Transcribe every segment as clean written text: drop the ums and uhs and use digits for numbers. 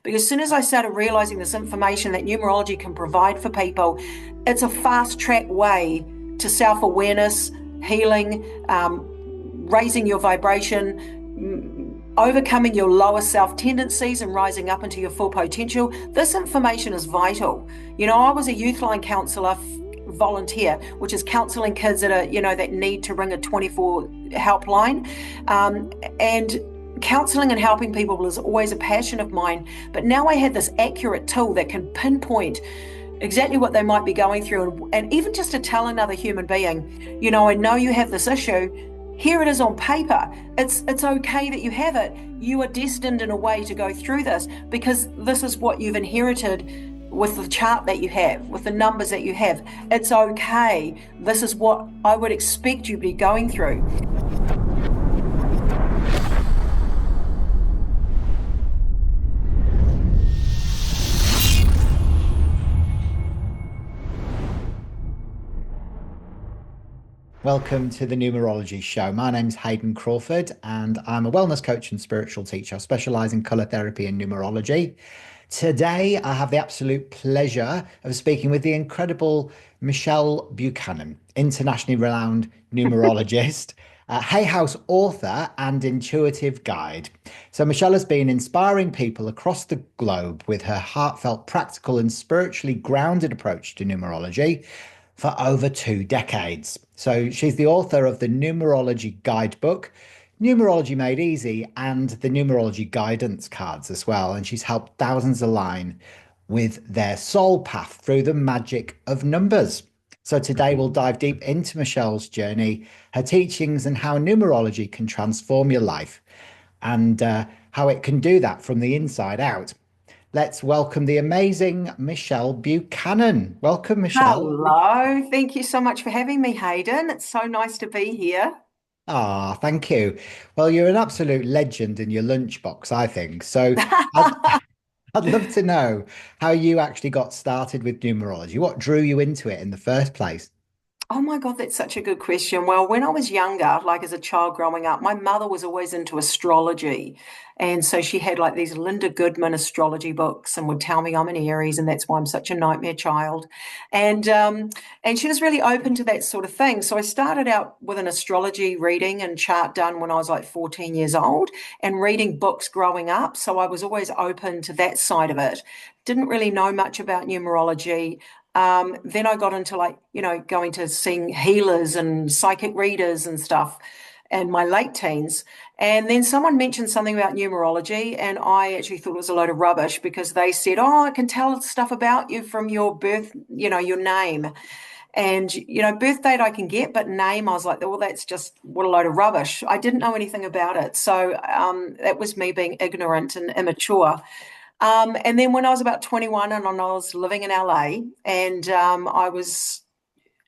Because as soon as I started realizing this information that numerology can provide for people, it's a fast track way to self-awareness, healing, raising your vibration, overcoming your lower self tendencies and rising up into your full potential. This information is vital. I was a youth line counsellor volunteer, which is counselling kids that are, that need to ring a 24 helpline. And counselling and helping people is always a passion of mine. But now I had this accurate tool that can pinpoint exactly what they might be going through. And even just to tell another human being, I know you have this issue. Here it is on paper. It's okay that you have it. You are destined in a way to go through this because this is what you've inherited with the chart that you have, with the numbers that you have. It's okay. This is what I would expect you to be going through. Welcome to the Numerology Show. My name's Hayden Crawford and I'm a wellness coach and spiritual teacher. I specialise in colour therapy and numerology. Today, I have the absolute pleasure of speaking with the incredible Michelle Buchanan, internationally renowned numerologist, Hay House author and intuitive guide. So Michelle has been inspiring people across the globe with her heartfelt, practical and spiritually grounded approach to numerology for over 2 decades. So she's the author of the Numerology Guidebook, Numerology Made Easy, and the Numerology Guidance Cards as well. And she's helped thousands align with their soul path through the magic of numbers. So today we'll dive deep into Michelle's journey, her teachings, and how numerology can transform your life and how it can do that from the inside out. Let's welcome the amazing Michelle Buchanan. Welcome, Michelle. Hello. Thank you so much for having me, Hayden. It's so nice to be here. Thank you. Well, you're an absolute legend in your lunchbox, I think. So I'd love to know how you actually got started with numerology. What drew you into it in the first place? Oh my God, that's such a good question. Well, when I was younger, like as a child growing up, my mother was always into astrology. And so she had like these Linda Goodman astrology books and would tell me I'm an Aries and that's why I'm such a nightmare child. And she was really open to that sort of thing. So I started out with an astrology reading and chart done when I was like 14 years old and reading books growing up. So I was always open to that side of it. Didn't really know much about numerology. Then I got into going to seeing healers and psychic readers and stuff in my late teens. And then someone mentioned something about numerology and I actually thought it was a load of rubbish because they said, oh, I can tell stuff about you from your birth, your name. And, birth date I can get, but name, I was like, well, that's just what a load of rubbish. I didn't know anything about it. So that was me being ignorant and immature. And then when I was about 21 and I was living in LA and I was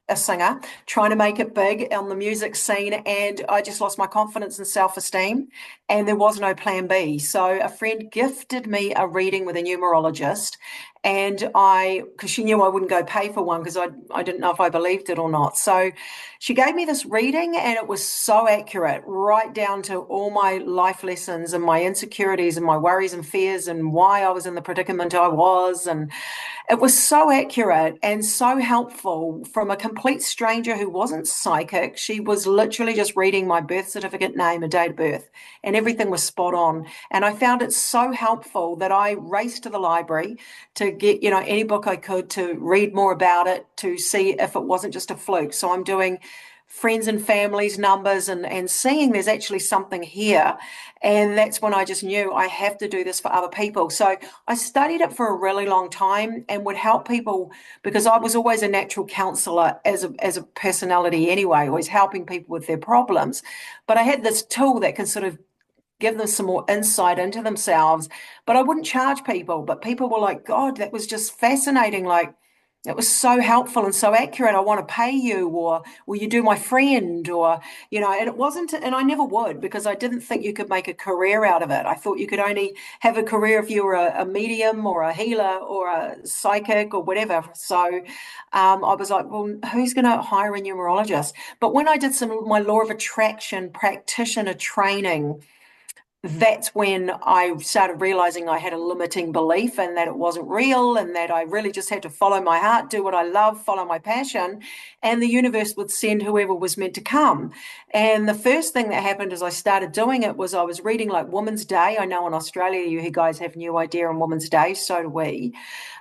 a singer trying to make it big on the music scene and I just lost my confidence and self-esteem and there was no plan B. So a friend gifted me a reading with a numerologist and because she knew I wouldn't go pay for one because I didn't know if I believed it or not. So she gave me this reading and it was so accurate, right down to all my life lessons and my insecurities and my worries and fears and why I was in the predicament I was. And it was so accurate and so helpful from a complete stranger who wasn't psychic. She was literally just reading my birth certificate, name and date of birth, and everything was spot on. And I found it so helpful that I raced to the library to get, any book I could to read more about it, to see if it wasn't just a fluke. So I'm doing friends and families numbers and seeing there's actually something here. And that's when I just knew I have to do this for other people. So I studied it for a really long time and would help people because I was always a natural counselor as a personality anyway, always helping people with their problems. But I had this tool that could sort of give them some more insight into themselves. But I wouldn't charge people. But people were like, God, that was just fascinating. Like, it was so helpful and so accurate. I want to pay you, or will you do my friend, or, and it wasn't, and I never would because I didn't think you could make a career out of it. I thought you could only have a career if you were a medium or a healer or a psychic or whatever. So I was like, well, who's going to hire a numerologist? But when I did my law of attraction practitioner training, that's when I started realizing I had a limiting belief and that it wasn't real and that I really just had to follow my heart, do what I love, follow my passion, and the universe would send whoever was meant to come. And the first thing that happened as I started doing it was I was reading like Women's Day. I know in Australia you guys have New Idea on Women's Day, so do we.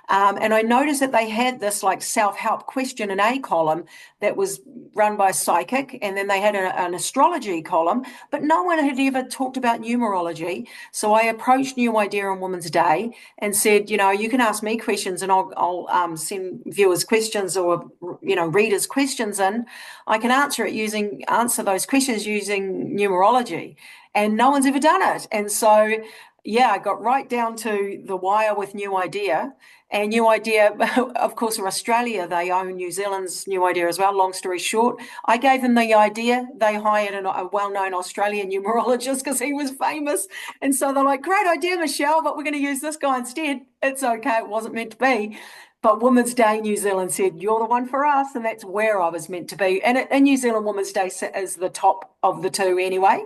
And I noticed that they had this like self-help question and A column that was run by a psychic, and then they had an astrology column, but no one had ever talked about numerology. So I approached New Idea on Women's Day and said, you can ask me questions, and I'll send viewers questions or readers questions, and I can answer those questions using numerology. And no one's ever done it. And so yeah, I got right down to the wire with New Idea. And New Idea, of course, are Australia. They own New Zealand's New Idea as well. Long story short, I gave them the idea. They hired a well-known Australian numerologist because he was famous. And so they're like, great idea, Michelle, but we're going to use this guy instead. It's okay. It wasn't meant to be. But Women's Day New Zealand said, you're the one for us. And that's where I was meant to be. And in New Zealand, Women's Day is the top of the two anyway.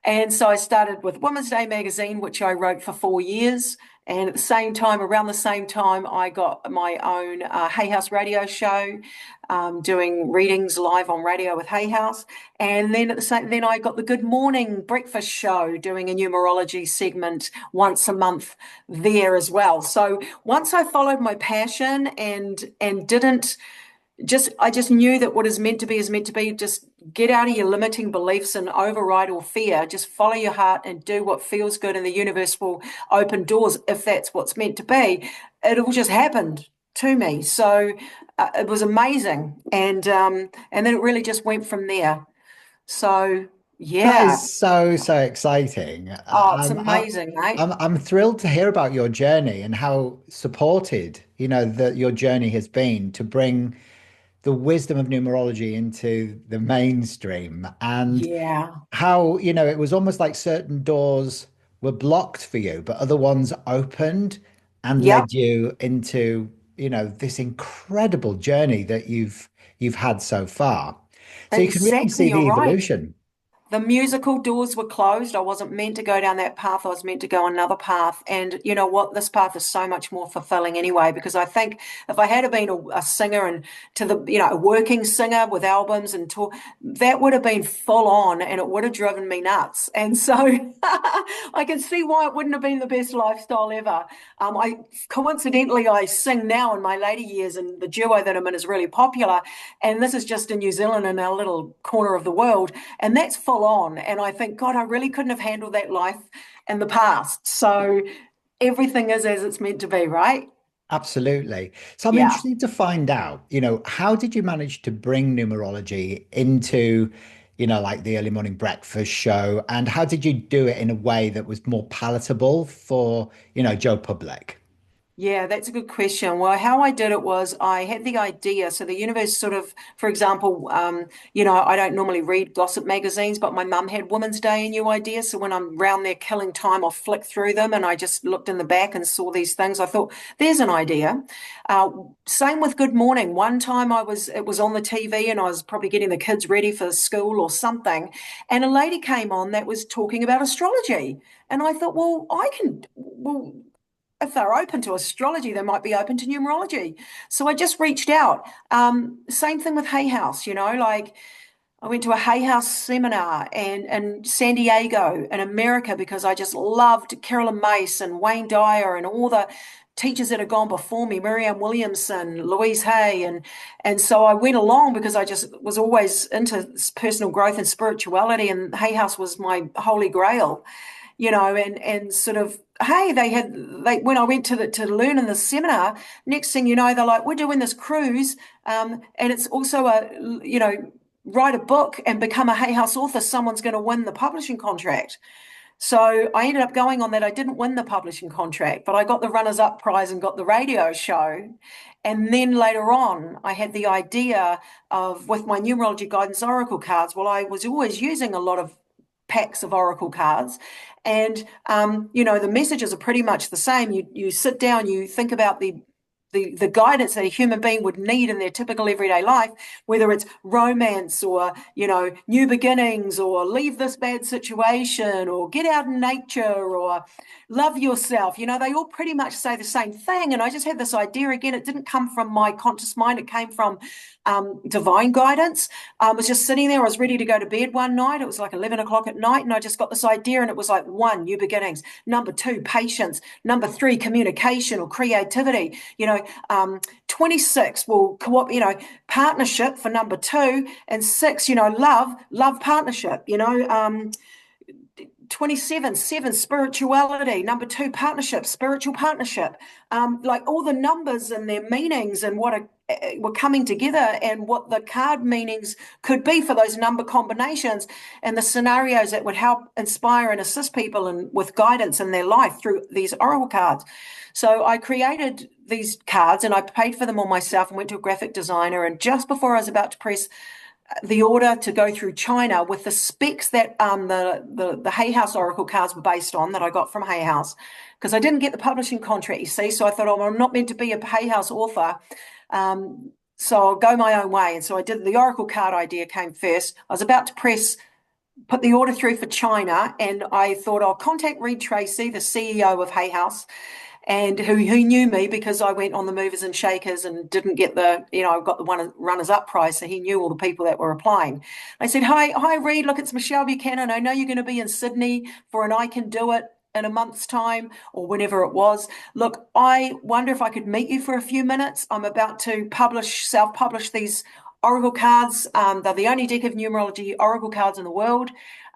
And so I started with Women's Day magazine, which I wrote for 4 years. And at the same time, around the same time, I got my own Hay House radio show, doing readings live on radio with Hay House. And then I got the Good Morning Breakfast show, doing a numerology segment once a month there as well. So once I followed my passion and didn't I just knew that what is meant to be is meant to be. Just get out of your limiting beliefs and override all fear. Just follow your heart and do what feels good, and the universe will open doors if that's what's meant to be. It all just happened to me. So it was amazing, and then it really just went from there. So That yeah, is so exciting. oh, it's amazing, mate. I'm thrilled to hear about your journey and how supported, that your journey has been to bring the wisdom of numerology into the mainstream, and Yeah, how, it was almost like certain doors were blocked for you, but other ones opened and yep, led you into, this incredible journey that you've had so far. So you can really exactly. see You're the right. evolution. The musical doors were closed. I wasn't meant to go down that path. I was meant to go another path. And you know what? This path is so much more fulfilling anyway, because I think if I had been a singer and a working singer with albums and tour, that would have been full on and it would have driven me nuts. And so I can see why it wouldn't have been the best lifestyle ever. I sing now in my later years, and the duo that I'm in is really popular. And this is just in New Zealand, in our little corner of the world. And that's full on. And I think, God, I really couldn't have handled that life in the past. So everything is as it's meant to be, right? Absolutely. So I'm Yeah. interested to find out, how did you manage to bring numerology into, like the early morning breakfast show, and how did you do it in a way that was more palatable for, Joe Public? Yeah, that's a good question. Well, how I did it was I had the idea. So the universe sort of, for example, I don't normally read gossip magazines, but my mum had Women's Day and New Idea. So when I'm round there killing time, I'll flick through them, and I just looked in the back and saw these things. I thought, there's an idea. Uh, Same with Good Morning. One time it was on the TV, and I was probably getting the kids ready for school or something. And a lady came on that was talking about astrology. And I thought, well, if they're open to astrology, they might be open to numerology. So I just reached out. Same thing with Hay House, like I went to a Hay House seminar and San Diego in America because I just loved Carolyn Mace and Wayne Dyer and all the teachers that had gone before me, Marianne Williamson, Louise Hay, and so I went along because I just was always into personal growth and spirituality, and Hay House was my holy grail, and sort of, hey, they when I went to learn in the seminar, next thing you know, they're like, we're doing this cruise, and it's also write a book and become a Hay House author. Someone's going to win the publishing contract. So I ended up going on that. I didn't win the publishing contract, but I got the runners-up prize and got the radio show. And then later on, I had the idea of, with my numerology guidance oracle cards. Well, I was always using a lot of packs of oracle cards, and the messages are pretty much the same. You sit down, you think about the guidance that a human being would need in their typical everyday life, whether it's romance or, new beginnings or leave this bad situation or get out in nature or love yourself. They all pretty much say the same thing. And I just had this idea again. It didn't come from my conscious mind. It came from divine guidance. I was just sitting there. I was ready to go to bed one night. It was like 11 o'clock at night. And I just got this idea. And it was like 1, new beginnings. Number 2, patience. Number 3, communication or creativity. 26 will partnership for number 2. And 6, love partnership, 27, 7, spirituality. Number 2, partnership, spiritual partnership. Like all the numbers and their meanings and what were coming together and what the card meanings could be for those number combinations and the scenarios that would help inspire and assist people and with guidance in their life through these oracle cards. So I created these cards and I paid for them all myself and went to a graphic designer. And just before I was about to press the order to go through China with the specs that the Hay House Oracle cards were based on that I got from Hay House, because I didn't get the publishing contract, you see. So I thought, I'm not meant to be a Hay House author. So I'll go my own way. And so I did. The Oracle card idea came first. I was about to put the order through for China, and I thought I'll contact Reed Tracy, the CEO of Hay House, and who knew me because I went on the movers and shakers and didn't get got the one runners up prize. So he knew all the people that were applying. I said, hi, Reed, look, it's Michelle Buchanan. I know you're going to be in Sydney for an I Can Do It in a month's time or whenever it was. Look, I wonder if I could meet you for a few minutes. I'm about to self-publish these Oracle cards. They're the only deck of numerology Oracle cards in the world.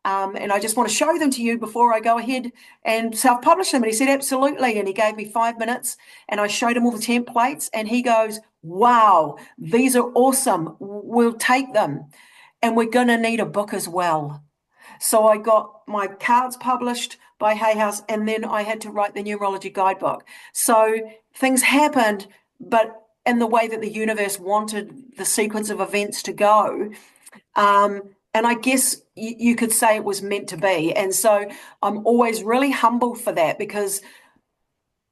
And I just want to show them to you before I go ahead and self-publish them. And he said, absolutely. And he gave me 5 minutes and I showed him all the templates and he goes, wow, these are awesome. We'll take them. And we're going to need a book as well. So I got my cards published by Hay House and then I had to write the numerology guidebook. So things happened, but in the way that the universe wanted the sequence of events to go. And I guess you could say it was meant to be. And so I'm always really humble for that because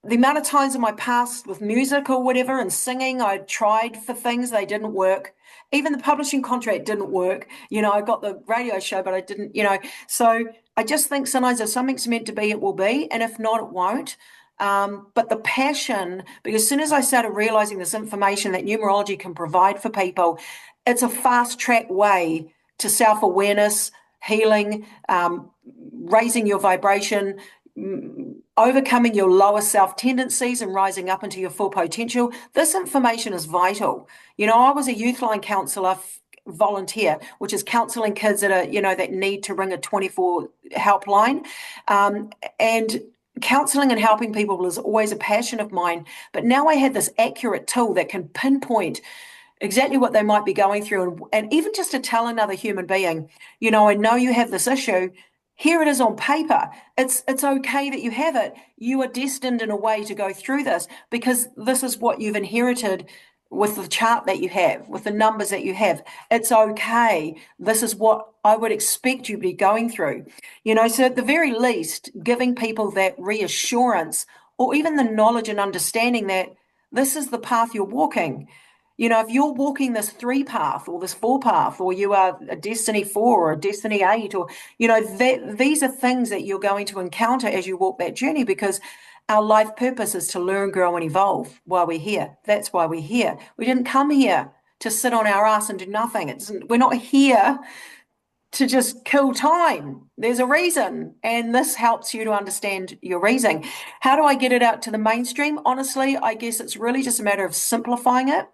the amount of times in my past with music or whatever and singing, I tried for things, they didn't work. Even the publishing contract didn't work. I got the radio show, but I didn't, So I just think sometimes if something's meant to be, it will be. And if not, it won't. But the passion, because as soon as I started realizing this information that numerology can provide for people, it's a fast track way to self-awareness, healing, raising your vibration, overcoming your lower self tendencies and rising up into your full potential. This information is vital. I was a youth line counsellor volunteer, which is counselling kids that are, that need to ring a 24 helpline. And counselling and helping people is always a passion of mine. But now I had this accurate tool that can pinpoint exactly what they might be going through. And even just to tell another human being, I know you have this issue. Here it is on paper. It's okay that you have it. You are destined in a way to go through this because this is what you've inherited with the chart that you have, with the numbers that you have. It's okay. This is what I would expect you to be going through. So at the very least, giving people that reassurance or even the knowledge and understanding that this is the path you're walking. If you're walking this 3 path or this 4 path, or you are a destiny 4 or a destiny 8, or, these are things that you're going to encounter as you walk that journey because our life purpose is to learn, grow, and evolve while we're here. That's why we're here. We didn't come here to sit on our ass and do nothing. We're not here to just kill time. There's a reason, and this helps you to understand your reason. How do I get it out to the mainstream? Honestly, I guess it's really just a matter of simplifying it,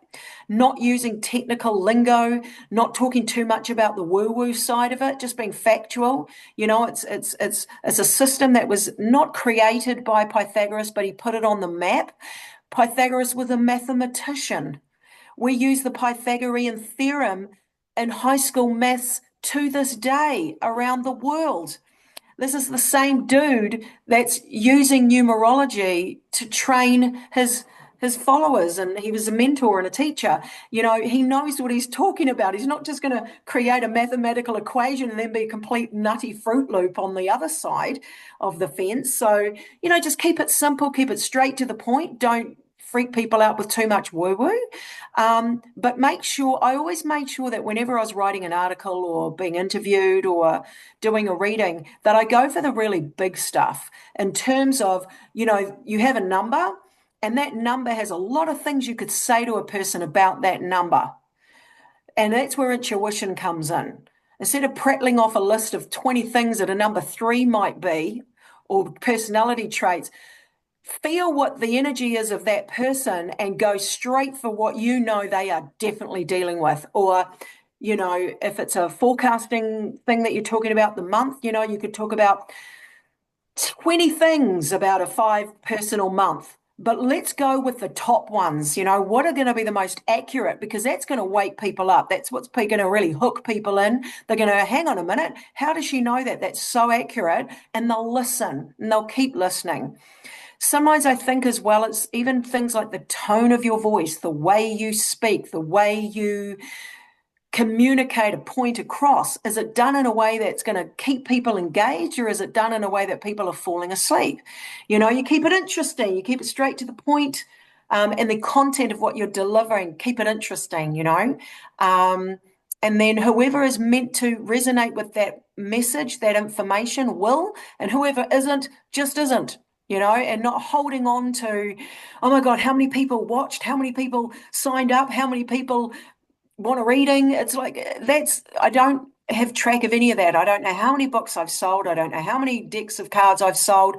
not using technical lingo, not talking too much about the woo-woo side of it, just being factual. It's a system that was not created by Pythagoras, but he put it on the map. Pythagoras was a mathematician. We use the Pythagorean theorem in high school maths to this day around the world. This is the same dude that's using numerology to train his followers, and he was a mentor and a teacher. He knows what he's talking about. He's not just going to create a mathematical equation and then be a complete nutty Fruit Loop on the other side of the fence. So, just keep it simple, keep it straight to the point. Don't freak people out with too much woo-woo. But I always made sure that whenever I was writing an article or being interviewed or doing a reading, that I go for the really big stuff in terms of, you have a number, and that number has a lot of things you could say to a person about that number. And that's where intuition comes in. Instead of prattling off a list of 20 things that a number 3 might be, or personality traits, feel what the energy is of that person and go straight for what they are definitely dealing with. Or, if it's a forecasting thing that you're talking about the month, you could talk about 20 things about a 5 personal month. But let's go with the top ones, what are going to be the most accurate, because that's going to wake people up. That's what's going to really hook people in. They're going to, hang on a minute, how does she know that? That's so accurate. And they'll listen and they'll keep listening. Sometimes I think as well, it's even things like the tone of your voice, the way you speak, the way you communicate a point across. Is it done in a way that's going to keep people engaged, or is it done in a way that people are falling asleep? You keep it interesting, you keep it straight to the point, and the content of what you're delivering, keep it interesting, and then whoever is meant to resonate with that message, that information will, and whoever isn't, just isn't. And not holding on to, oh my God, how many people watched, how many people signed up, how many people want a reading. It's like, I don't have track of any of that. I don't know how many books I've sold. I don't know how many decks of cards I've sold.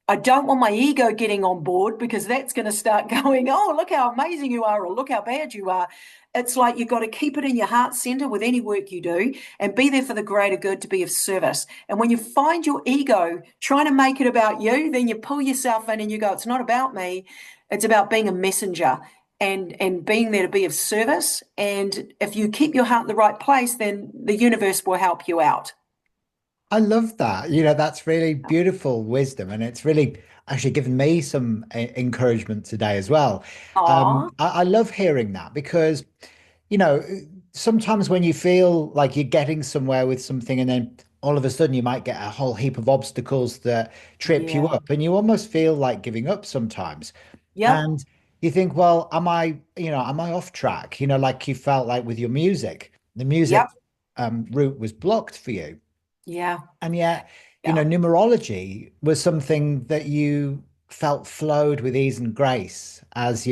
I don't want my ego getting on board, because that's going to start going, oh, look how amazing you are, or look how bad you are. It's like you've got to keep it in your heart center with any work you do and be there for the greater good, to be of service. And when you find your ego trying to make it about you, then you pull yourself in and you go, it's not about me. It's about being a messenger and being there to be of service. And if you keep your heart in the right place, then the universe will help you out. I love that. That's really beautiful wisdom, and it's really actually given me some encouragement today as well. Aw, I love hearing that because, you know, sometimes when you feel like you're getting somewhere with something, and then all of a sudden you might get a whole heap of obstacles that trip you yeah. up, and you almost feel like giving up sometimes. Yep. And you think, well, am I off track? Like you felt like with your music, the music Yep. route was blocked for you. Yeah. And yet, Yeah. numerology was something that you felt flowed with ease and grace as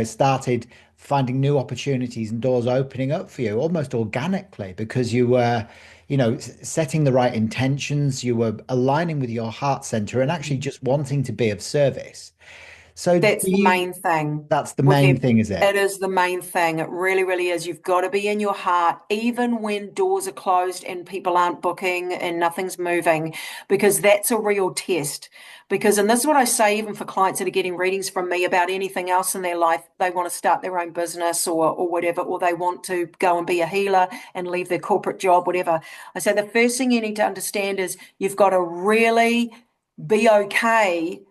started finding new opportunities and doors opening up for you almost organically, because you were, setting the right intentions, you were aligning with your heart center and actually Mhm. just wanting to be of service. So That's the main thing that's the with main it. thing, is it? It is the main thing. It really, really is. You've got to be in your heart, even when doors are closed and people aren't booking and nothing's moving, because that's a real test. And this is what I say, even for clients that are getting readings from me about anything else in their life, they want to start their own business or whatever, or they want to go and be a healer and leave their corporate job, whatever. I say the first thing you need to understand is you've got to really be okay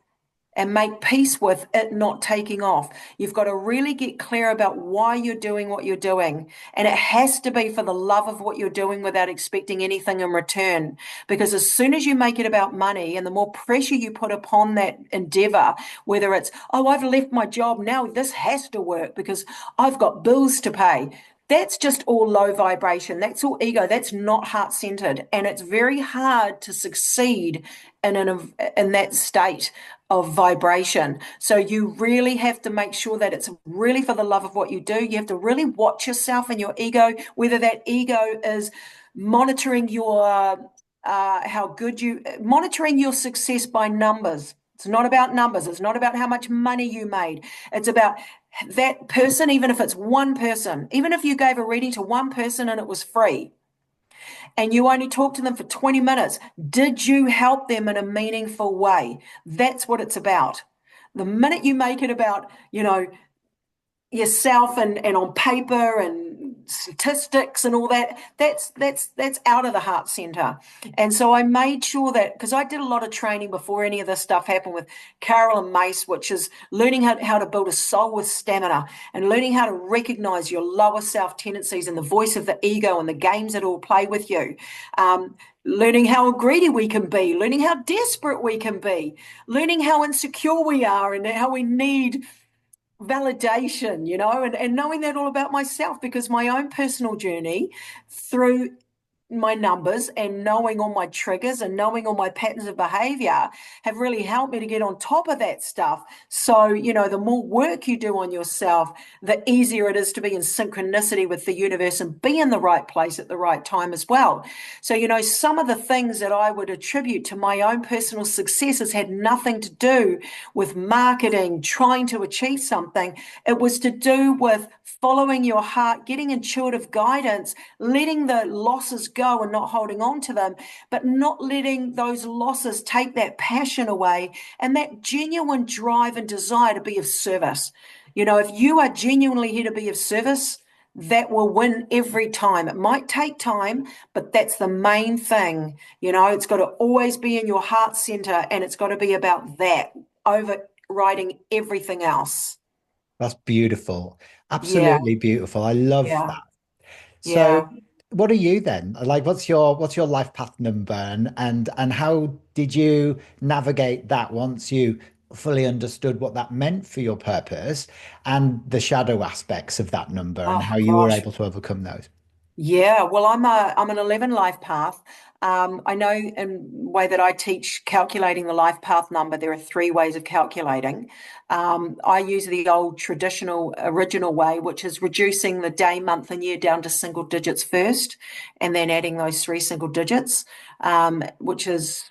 and make peace with it not taking off. You've got to really get clear about why you're doing what you're doing. And it has to be for the love of what you're doing without expecting anything in return. Because as soon as you make it about money and the more pressure you put upon that endeavor, whether it's, oh, I've left my job, now this has to work because I've got bills to pay. That's just all low vibration. That's all ego. That's not heart centered. And it's very hard to succeed in that state of vibration. So you really have to make sure that it's really for the love of what you do. You have to really watch yourself and your ego, whether that ego is monitoring monitoring your success by numbers. It's not about numbers. It's not about how much money you made. It's about that person, even if it's one person, even if you gave a reading to one person and it was free, and you only talk to them for 20 minutes, did you help them in a meaningful way? That's what it's about. The minute you make it about, yourself and on paper and statistics and all that, that's out of the heart center. And so I made sure that, because I did a lot of training before any of this stuff happened with Carolyn Mace, which is learning how to build a soul with stamina and learning how to recognize your lower self tendencies and the voice of the ego and the games that all play with you. Learning how greedy we can be, learning how desperate we can be, learning how insecure we are and how we need validation, and knowing that all about myself, because my own personal journey through my numbers and knowing all my triggers and knowing all my patterns of behavior have really helped me to get on top of that stuff. So, the more work you do on yourself, the easier it is to be in synchronicity with the universe and be in the right place at the right time as well. So, some of the things that I would attribute to my own personal successes had nothing to do with marketing, trying to achieve something. It was to do with following your heart, getting intuitive guidance, letting the losses go and not holding on to them, but not letting those losses take that passion away and that genuine drive and desire to be of service. If you are genuinely here to be of service, that will win every time. It might take time, but that's the main thing. It's got to always be in your heart center, and it's got to be about that overriding everything else. That's beautiful. Yeah, Absolutely beautiful. I love yeah, that. So yeah. what are you then? Like what's your life path number and how did you navigate that once you fully understood what that meant for your purpose and the shadow aspects of that number and Oh how you were gosh. able to overcome those? Yeah, well, I'm an 11 life path. I know in way that I teach calculating the life path number, there are three ways of calculating. I use the old traditional original way, which is reducing the day, month, and year down to single digits first, and then adding those three single digits, which is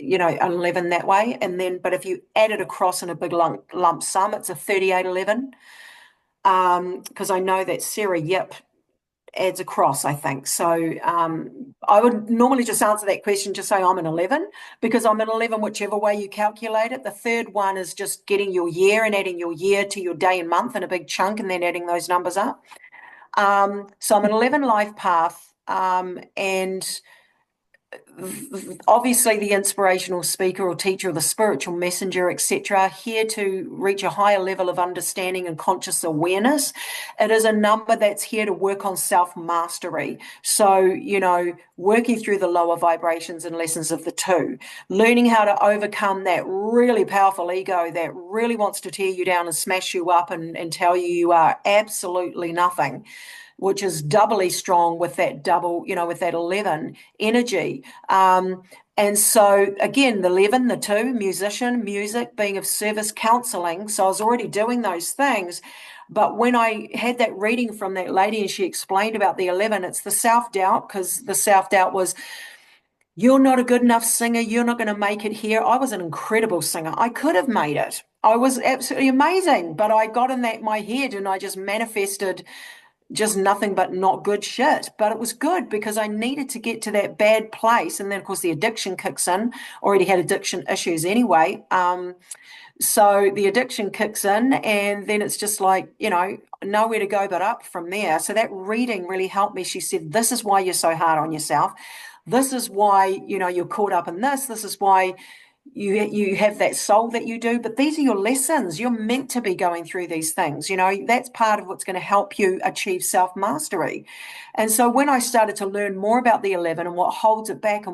11 that way. And then, but if you add it across in a big lump sum, it's a 3811. Because I know that Sarah Yip adds across, I think. So I would normally just answer that question, just say I'm an 11, because I'm an 11 whichever way you calculate it. The third one is just getting your year and adding your year to your day and month in a big chunk and then adding those numbers up. So I'm an 11 life path. And obviously the inspirational speaker or teacher or the spiritual messenger, etc., here to reach a higher level of understanding and conscious awareness. It is a number that's here to work on self-mastery. So, working through the lower vibrations and lessons of the two, learning how to overcome that really powerful ego that really wants to tear you down and smash you up and tell you you are absolutely nothing, which is doubly strong with that double, with that 11 energy. And so again, the 11, the two, musician, music, being of service, counseling. So I was already doing those things. But when I had that reading from that lady and she explained about the 11, it's the self-doubt, because the self-doubt was, you're not a good enough singer. You're not going to make it here. I was an incredible singer. I could have made it. I was absolutely amazing, but I got in my head and I just manifested just nothing but not good shit. But it was good because I needed to get to that bad place. And then, of course, the addiction kicks in. Already had addiction issues anyway. So the addiction kicks in, and then it's just like, nowhere to go but up from there. So that reading really helped me. She said, this is why you're so hard on yourself. This is why, you're caught up in this. This is why you have that soul that you do, but these are your lessons. You're meant to be going through these things. That's part of what's going to help you achieve self-mastery. And so when I started to learn more about the 11 and what holds it back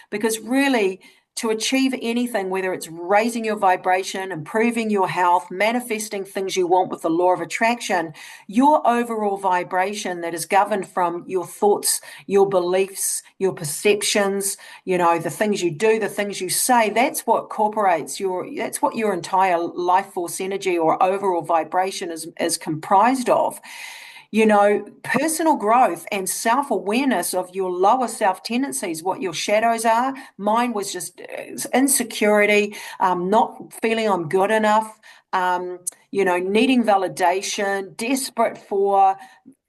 because really to achieve anything, whether it's raising your vibration, improving your health, manifesting things you want with the law of attraction, your overall vibration that is governed from your thoughts, your beliefs, your perceptions, the things you do, the things you say, that's what that's what your entire life force energy or overall vibration is comprised of. Personal growth and self-awareness of your lower self tendencies, what your shadows are. Mine was just insecurity, not feeling I'm good enough, needing validation, desperate for,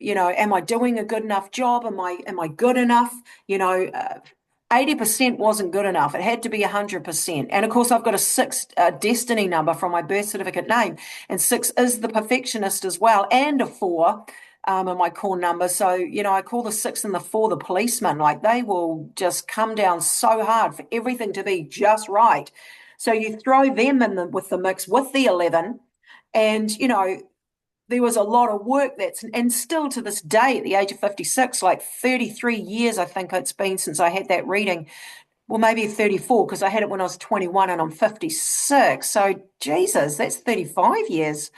am I doing a good enough job? Am I good enough? 80% wasn't good enough. It had to be 100%. And of course, I've got a 6 destiny number from my birth certificate name. And 6 is the perfectionist as well, and a 4 in my core number. So, I call the 6 and the 4 the policeman. Like they will just come down so hard for everything to be just right. So you throw them with the mix with the 11. And, there was a lot of work and still to this day at the age of 56, like 33 years, I think it's been since I had that reading. Well, maybe 34 because I had it when I was 21 and I'm 56. So, Jesus, that's 35 years.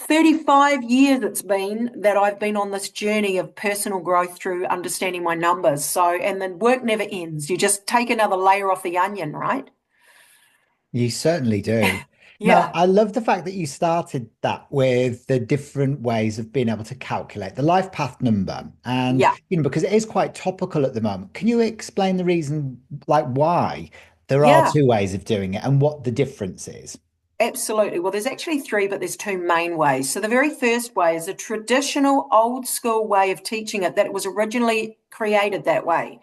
35 years it's been that I've been on this journey of personal growth through understanding my numbers. So, and the work never ends. You just take another layer off the onion, right? You certainly do. Now, Yeah. I love the fact that you started that with the different ways of being able to calculate the life path number. And, Yeah. because it is quite topical at the moment. Can you explain the reason, like why there are Yeah. two ways of doing it and what the difference is? Absolutely. Well, there's actually three, but there's two main ways. So the very first way is a traditional old school way of teaching it that it was originally created that way.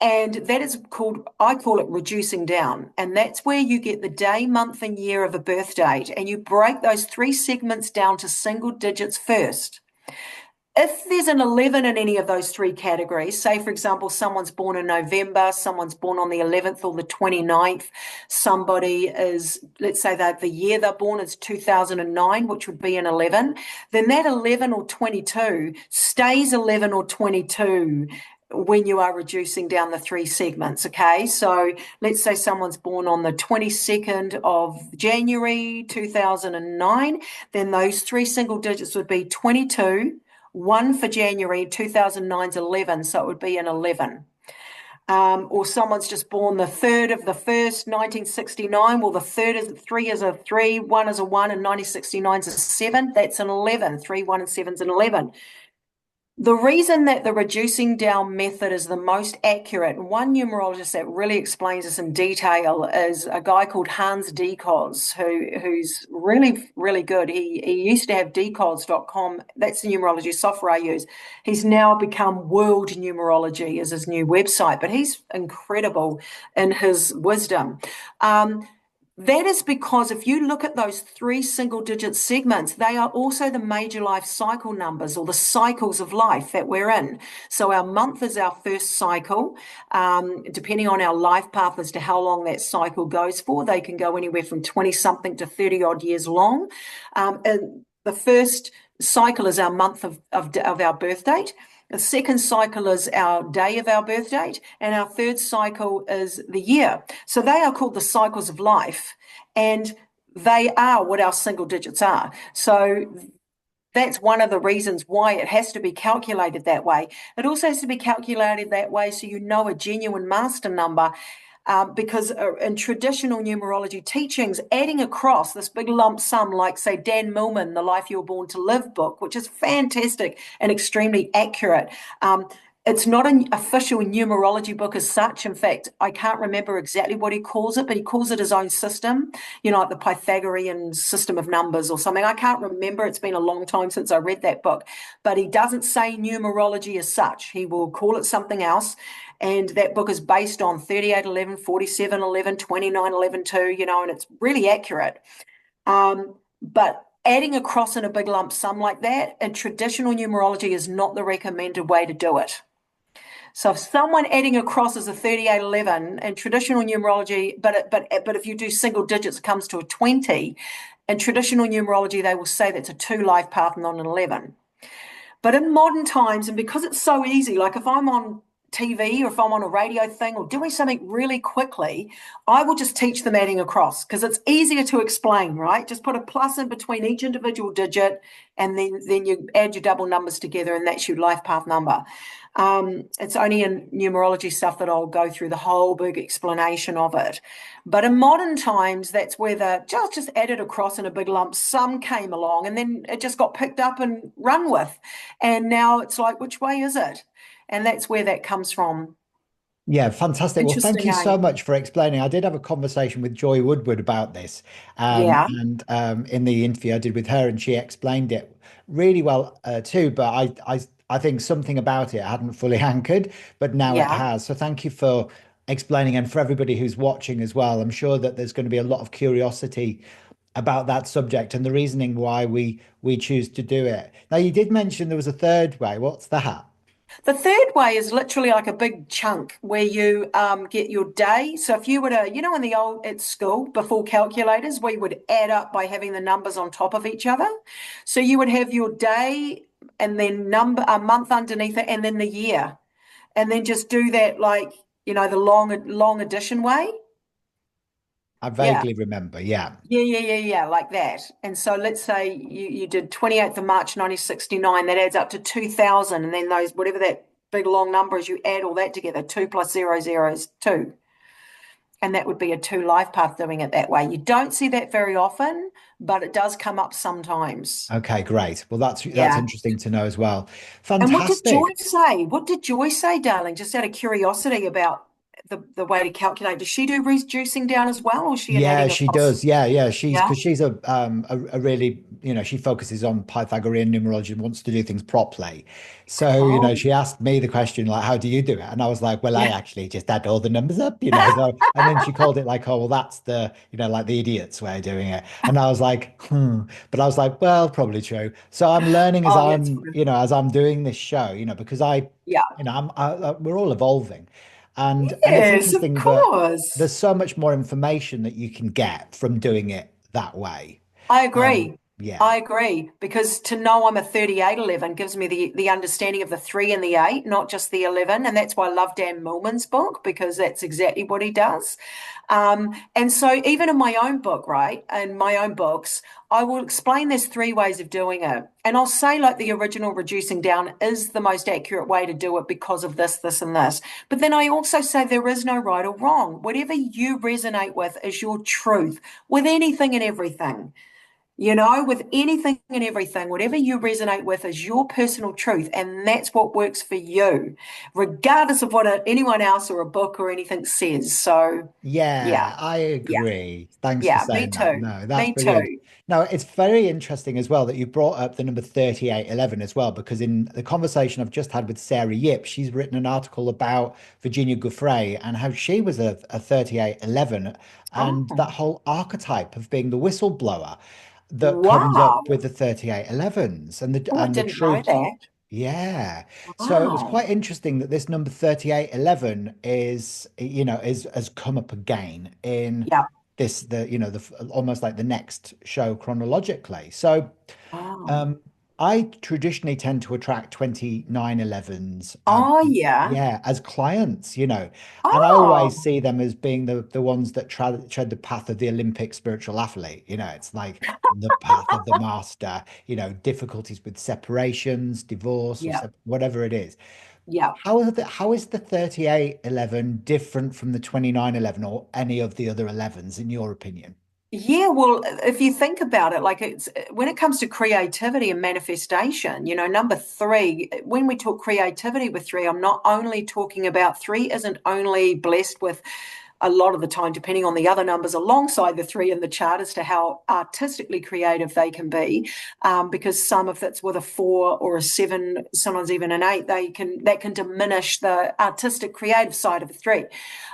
And that is called, I call it reducing down. And that's where you get the day, month, and year of a birth date, and you break those three segments down to single digits first. If there's an 11 in any of those three categories, say, for example, someone's born in November, someone's born on the 11th or the 29th, somebody is, let's say that the year they're born is 2009, which would be an 11, then that 11 or 22 stays 11 or 22 when you are reducing down the three segments. Okay. So let's say someone's born on the 22nd of January 2009, then those three single digits would be 22. One for January 2009's 11, so it would be an 11. Or someone's just born the 3rd of the 1st, 1969. Well, the third is three is a three, one is a one, and 1969 is a seven. That's an 11. Three, one, and seven's an 11. The reason that the reducing down method is the most accurate, and one numerologist that really explains this in detail is a guy called Hans Decos, who's really, really good. He used to have decos.com. That's the numerology software I use. He's now become World Numerology is his new website, but he's incredible in his wisdom. That is because if you look at those three single digit segments, they are also the major life cycle numbers or the cycles of life that we're in. So our month is our first cycle. Depending on our life path as to how long that cycle goes for, they can go anywhere from 20 something to 30 odd years long. And the first cycle is our month of our birth date. The second cycle is our day of our birth date, and our third cycle is the year. So they are called the cycles of life, and they are what our single digits are. So that's one of the reasons why it has to be calculated that way. It also has to be calculated that way so you know a genuine master number. Because in traditional numerology teachings, adding across this big lump sum, like, say, Dan Millman, The Life You're Born to Live book, which is fantastic and extremely accurate. It's not an official numerology book as such. In fact, I can't remember exactly what he calls it, but he calls it his own system, like the Pythagorean system of numbers or something. I can't remember. It's been a long time since I read that book, but he doesn't say numerology as such. He will call it something else. And that book is based on 3811, 4711, 2911 too, and it's really accurate. But adding across in a big lump sum like that in traditional numerology is not the recommended way to do it. So if someone adding across is a 3811 in traditional numerology, but if you do single digits, it comes to a 20. In traditional numerology, they will say that's a 2 life path, not an 11. But in modern times, and because it's so easy, like if I'm on TV or if I'm on a radio thing or doing something really quickly, I will just teach them adding across because it's easier to explain, right? Just put a plus in between each individual digit and then you add your double numbers together and that's your life path number. It's only in numerology stuff that I'll go through the whole big explanation of it. But in modern times, that's where the just added across in a big lump sum came along and then it just got picked up and run with. And now it's like, which way is it? And that's where that comes from. Yeah, fantastic. Well, thank Interesting, you eh? so much for explaining. I did have a conversation with Joy Woodward about this, Yeah, and in the interview I did with her, and she explained it really well too. But I think something about it hadn't fully anchored, but now it yeah. has. So thank you for explaining, and for everybody who's watching as well. I'm sure that there's going to be a lot of curiosity about that subject and the reasoning why we choose to do it. Now, you did mention there was a third way. What's that? The third way is literally like a big chunk where you get your day. So if you were to, in the old at school before calculators, we would add up by having the numbers on top of each other. So you would have your day and then number a month underneath it, and then the year, and then just do that like the long addition way. I Yeah. vaguely remember. Yeah. Yeah, like that. And so let's say you did 28th of March 1969, that adds up to 2000. And then those, whatever that big long number is, you add all that together. 2 plus 0 is 2. And that would be a two life path doing it that way. You don't see that very often, but it does come up sometimes. Okay, great. Well, that's Yeah. interesting to know as well. And what did Joy Fantastic. say? What did Joy say, darling? Just out of curiosity about the way to calculate. Does she do reducing down as well, or is she an Yeah, adding she across? does. Yeah. She's Yeah. because she's a really, she focuses on Pythagorean numerology and wants to do things properly. So, Oh, she asked me the question like, how do you do it? And I was like, well, I yeah. actually just add all the numbers up, So, and then she called it like, oh, well, that's the, like the idiot's way of doing it. And I was like, But I was like, well, probably true. So I'm learning as Oh, that's I'm, good. as I'm doing this show, because Yeah. we're all evolving. And it's Yes, of interesting that course. there's so much more information that you can get from doing it that way. I agree. Yeah. I agree because to know I'm a 3811 gives me the understanding of the 3 and the 8, not just the 11. And that's why I love Dan Millman's book because that's exactly what he does. And so even in my own book, right, in my own books, I will explain there's three ways of doing it. And I'll say like the original reducing down is the most accurate way to do it because of this, this, and this. But then I also say there is no right or wrong. Whatever you resonate with is your truth with anything and everything. With anything and everything, whatever you resonate with is your personal truth, and that's what works for you, regardless of what anyone else or a book or anything says. So, yeah, Yeah, I yeah, agree. Thanks for yeah, me saying that. too. No, that's Me brilliant. too. No, it's very interesting as well that you brought up the number 3811 as well, because in the conversation I've just had with Sarah Yip, she's written an article about Virginia Giuffre and how she was a 3811 and Oh, that whole archetype of being the whistleblower that comes up wow. with the 3811s and the Oh, I and the didn't know truth. that. Yeah. So it was Wow. quite interesting that this number 3811 has come up again in Yeah. almost like the next show chronologically. So Oh. um, I traditionally tend to attract 2911s, Oh, yeah. yeah, as clients, and I always Oh, see them as being the ones that tread the path of the Olympic spiritual athlete. It's like the path of the master, difficulties with separations, divorce, or yeah. whatever it is. Yeah. How is the 3811 different from the 2911 or any of the other 11s in your opinion? Yeah, well, if you think about it, like it's when it comes to creativity and manifestation, number three, when we talk creativity with three, I'm not only talking about three isn't only blessed with a lot of the time, depending on the other numbers alongside the three in the chart as to how artistically creative they can be. Because some, if it's with a four or a seven, sometimes even an eight, that can diminish the artistic creative side of a three.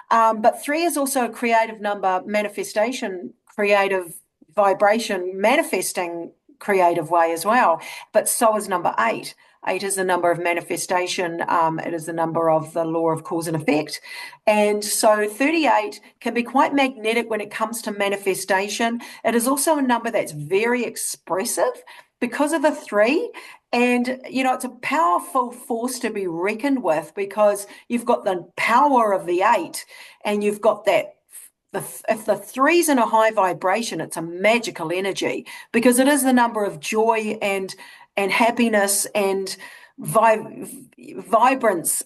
But three is also a creative number, manifestation, creative vibration, manifesting creative way as well. But so is number eight. Eight is the number of manifestation. It is the number of the law of cause and effect. And so 38 can be quite magnetic when it comes to manifestation. It is also a number that's very expressive because of the three. And, it's a powerful force to be reckoned with because you've got the power of the eight and you've got that. If the three's in a high vibration, it's a magical energy because it is the number of joy and happiness and vibrance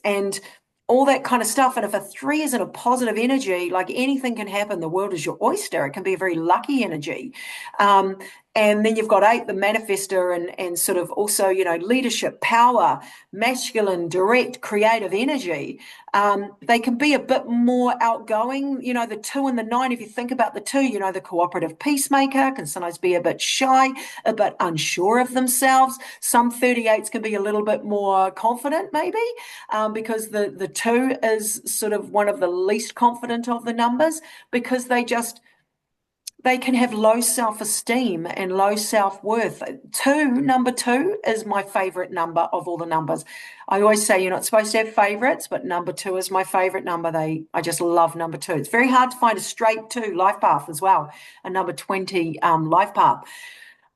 and all that kind of stuff. And if a three is in a positive energy, like anything can happen, the world is your oyster. It can be a very lucky energy. Um, and then you've got eight, the manifester, and sort of also, leadership, power, masculine, direct, creative energy. They can be a bit more outgoing. The two and the nine, if you think about the two, the cooperative peacemaker can sometimes be a bit shy, a bit unsure of themselves. Some 38s can be a little bit more confident, maybe, because the two is sort of one of the least confident of the numbers because they can have low self-esteem and low self-worth. Number two is my favorite number of all the numbers. I always say you're not supposed to have favorites, but number two is my favorite number. I just love number two. It's very hard to find a straight two life path as well, a number 20 life path.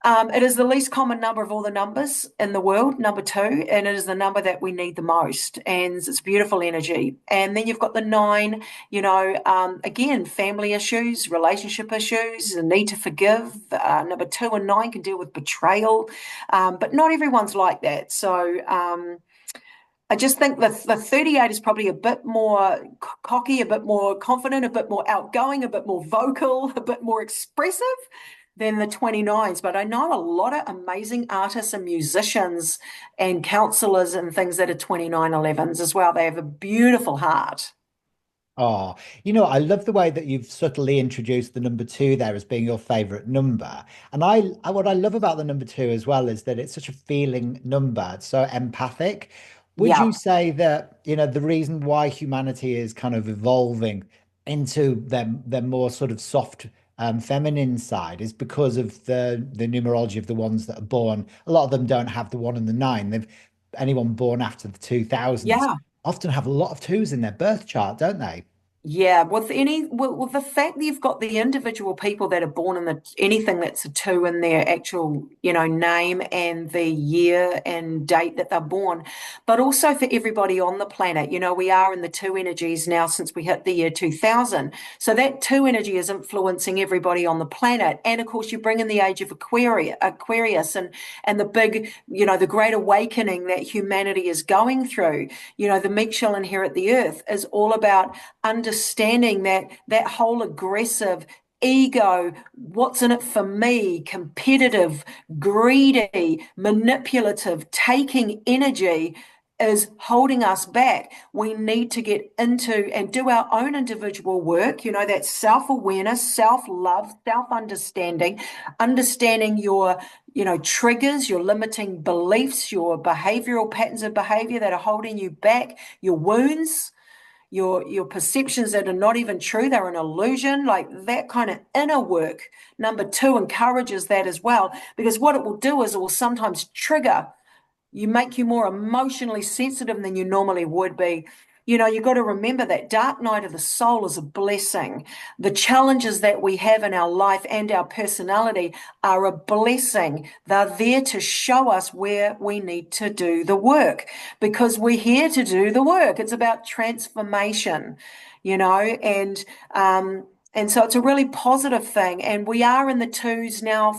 It is the least common number of all the numbers in the world, number two, and it is the number that we need the most. And it's beautiful energy. And then you've got the nine, again, family issues, relationship issues, the need to forgive. Number two and nine can deal with betrayal, but not everyone's like that. So, I just think the 38 is probably a bit more cocky, a bit more confident, a bit more outgoing, a bit more vocal, a bit more expressive than the 29s. But I know a lot of amazing artists and musicians and counselors and things that are 2911s as well. They have a beautiful heart. Oh, I love the way that you've subtly introduced the number two there as being your favorite number. And what I love about the number two as well is that it's such a feeling number. It's so empathic. Would you Yeah. say that, the reason why humanity is kind of evolving into their more sort of soft, feminine side is because of the numerology of the ones that are born. A lot of them don't have the one and the nine. Anyone born after the 2000s Yeah. often have a lot of twos in their birth chart, don't they? Yeah, with the fact that you've got the individual people that are born in anything that's a two in their actual, name and the year and date that they're born, but also for everybody on the planet. We are in the two energies now since we hit the year 2000. So that two energy is influencing everybody on the planet. And of course, you bring in the age of Aquarius and the big, the great awakening that humanity is going through. The meek shall inherit the earth is all about understanding that whole aggressive ego, what's in it for me, competitive, greedy, manipulative, taking energy is holding us back. We need to get into and do our own individual work, that self-awareness, self-love, self-understanding, understanding your triggers, your limiting beliefs, your behavioral patterns of behavior that are holding you back, your wounds, your perceptions that are not even true, they're an illusion, like that kind of inner work. Number two encourages that as well, because what it will do is it will sometimes trigger you, make you more emotionally sensitive than you normally would be. You've got to remember that dark night of the soul is a blessing. The challenges that we have in our life and our personality are a blessing. They're there to show us where we need to do the work because we're here to do the work. It's about transformation, and so it's a really positive thing. And we are in the twos now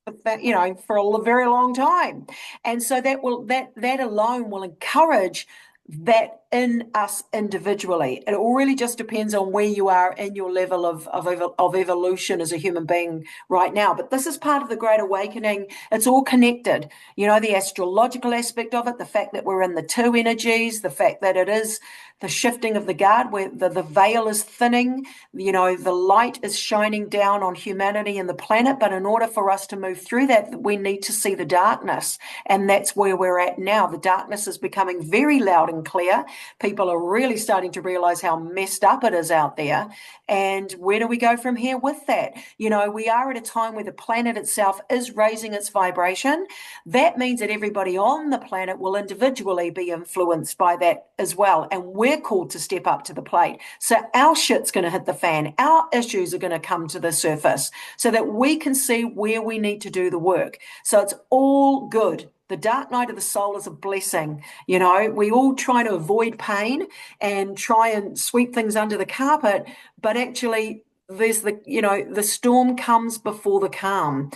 for a very long time. And so that alone will encourage that in us individually. It all really just depends on where you are in your level of evolution as a human being right now. But this is part of the Great Awakening. It's all connected. The astrological aspect of it, the fact that we're in the two energies, the fact that it is the shifting of the guard, where the veil is thinning, the light is shining down on humanity and the planet. But in order for us to move through that, we need to see the darkness. And that's where we're at now. The darkness is becoming very loud and clear. People are really starting to realize how messed up it is out there. And where do we go from here with that? We are at a time where the planet itself is raising its vibration. That means that everybody on the planet will individually be influenced by that as well. And we're called to step up to the plate. So our shit's going to hit the fan. Our issues are going to come to the surface so that we can see where we need to do the work. So it's all good. The dark night of the soul is a blessing. We all try to avoid pain and try and sweep things under the carpet, but actually there's the storm comes before the calm.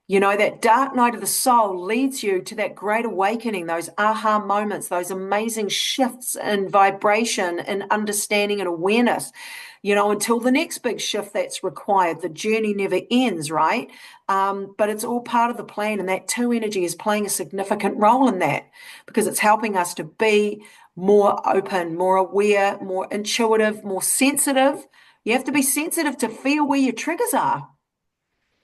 That dark night of the soul leads you to that great awakening, those aha moments, those amazing shifts in vibration and understanding and awareness, until the next big shift that's required. The journey never ends, right? But it's all part of the plan. And that two energy is playing a significant role in that because it's helping us to be more open, more aware, more intuitive, more sensitive. You have to be sensitive to feel where your triggers are.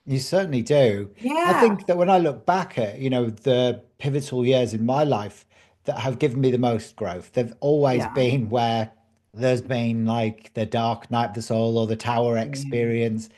You certainly do. I Yeah. think that when I look back at, the pivotal years in my life that have given me the most growth, they've always Yeah. been where there's been like the dark night of the soul or the tower Yeah. experience,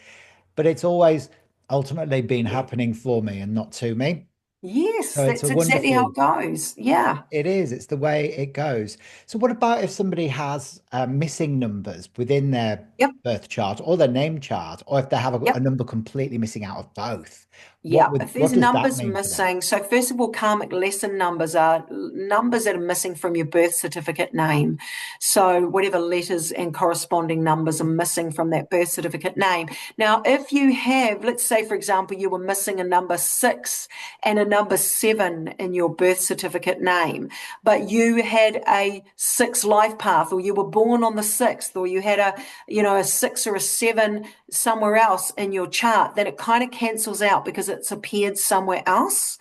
but it's always ultimately been happening for me and not to me. Yes, So it's a that's exactly how wonderful, it goes. Yeah. it is, it's the way it goes. So what about if somebody has missing numbers within their Yep. birth chart or their name chart, or if they have a Yep. number completely missing out of both? Yeah, if there's what does that numbers mean for them? missing, so first of all, karmic lesson numbers are numbers that are missing from your birth certificate name. So whatever letters and corresponding numbers are missing from that birth certificate name. Now, if you have, let's say, for example, you were missing a number 6 and a number 7 in your birth certificate name, but you had a 6 life path, or you were born on the 6th, or you had a 6 or a 7 somewhere else in your chart, then it kind of cancels out because it's appeared somewhere else.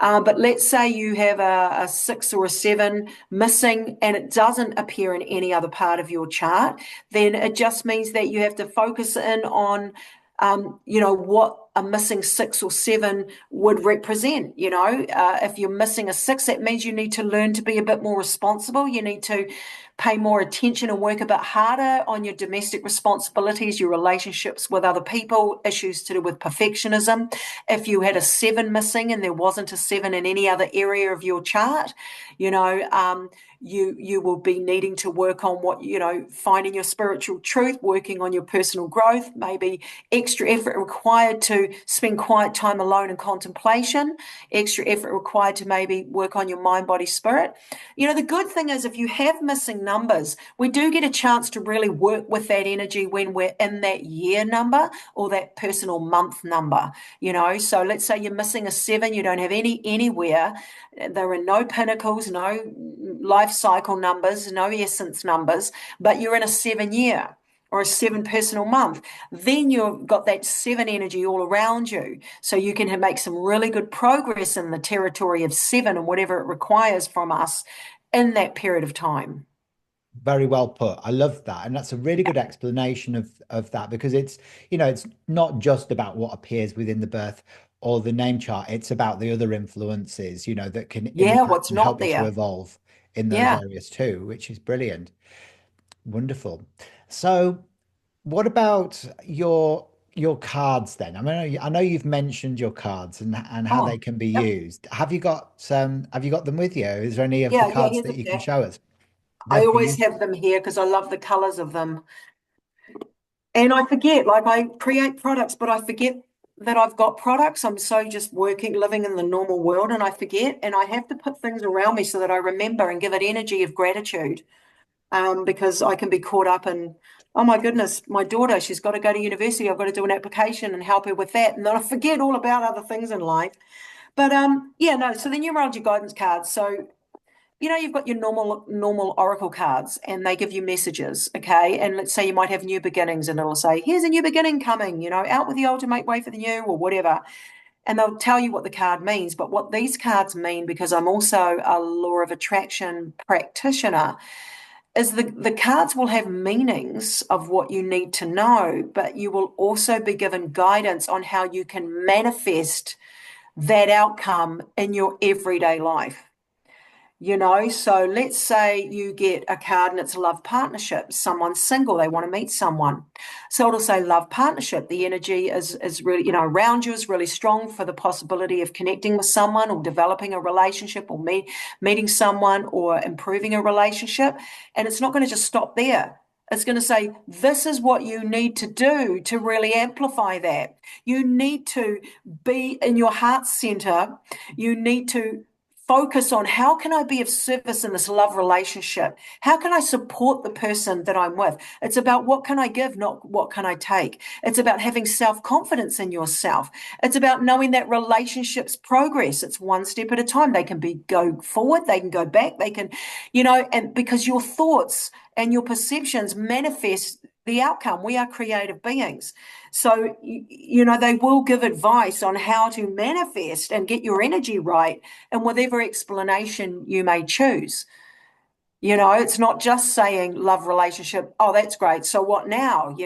But let's say you have a 6 or a 7 missing and it doesn't appear in any other part of your chart, then it just means that you have to focus in on what a missing 6 or 7 would represent. If you're missing a 6, that means you need to learn to be a bit more responsible. You need to pay more attention and work a bit harder on your domestic responsibilities, your relationships with other people, issues to do with perfectionism. If you had a 7 missing and there wasn't a 7 in any other area of your chart, you will be needing to work on finding your spiritual truth, working on your personal growth, maybe extra effort required to spend quiet time alone in contemplation, extra effort required to maybe work on your mind, body, spirit. The good thing is if you have missing numbers, we do get a chance to really work with that energy when we're in that year number or that personal month number. So let's say you're missing a 7, you don't have anywhere. There are no pinnacles, no life cycle numbers, no essence numbers, but you're in a 7 year or a 7 personal month. Then you've got that 7 energy all around you. So you can make some really good progress in the territory of 7 and whatever it requires from us in that period of time. Very well put. I love that. And that's a really good explanation of that because it's not just about what appears within the birth or the name chart. It's about the other influences, that can Yeah, impact what's and not help you to there? evolve in those Yeah. areas too, which is brilliant. Wonderful. So what about your cards then? I mean, I know you've mentioned your cards and how they Oh, can be yep. used. Have you got them with you? Is there any of the Yeah, cards here's a that you can pack. show us? I They're always beautiful. have them here because I love the colors of them. And I forget, like I create products, but I forget that I've got products. I'm so just living in the normal world, and I forget. And I have to put things around me so that I remember and give it energy of gratitude. Because I can be caught up in, oh my goodness, my daughter, she's got to go to university. I've got to do an application and help her with that. And then I forget all about other things in life. But yeah, no. So the numerology guidance cards. So you've got your normal oracle cards and they give you messages, okay? And let's say you might have new beginnings and it'll say, here's a new beginning coming, out with the old to make way for the new or whatever. And they'll tell you what the card means. But what these cards mean, because I'm also a law of attraction practitioner, is the cards will have meanings of what you need to know, but you will also be given guidance on how you can manifest that outcome in your everyday life. So let's say you get a card and it's a love partnership. Someone's single, they want to meet someone. So it'll say love partnership. The energy is really, around you is really strong for the possibility of connecting with someone or developing a relationship or meeting someone or improving a relationship. And it's not going to just stop there. It's going to say, this is what you need to do to really amplify that. You need to be in your heart center. You need to focus on how can I be of service in this love relationship? How can I support the person that I'm with? It's about what can I give, not what can I take. It's about having self-confidence in yourself. It's about knowing that relationships progress. It's one step at a time. They can go forward, they can go back, they can, and because your thoughts and your perceptions manifest the outcome. We are creative beings. So, they will give advice on how to manifest and get your energy right and whatever explanation you may choose. It's not just saying love relationship, oh, that's great. So what now?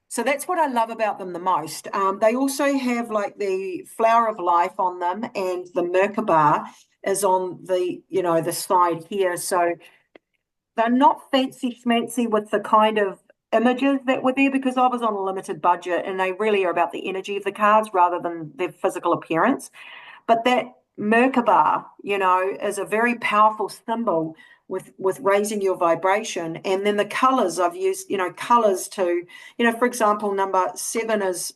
So that's what I love about them the most. They also have like the flower of life on them and the Merkaba is on the side here. So they're not fancy schmancy with the kind of images that were there because I was on a limited budget and they really are about the energy of the cards rather than their physical appearance. But that Merkaba, is a very powerful symbol with raising your vibration. And then the colors I've used, colors to, for example, number 7 is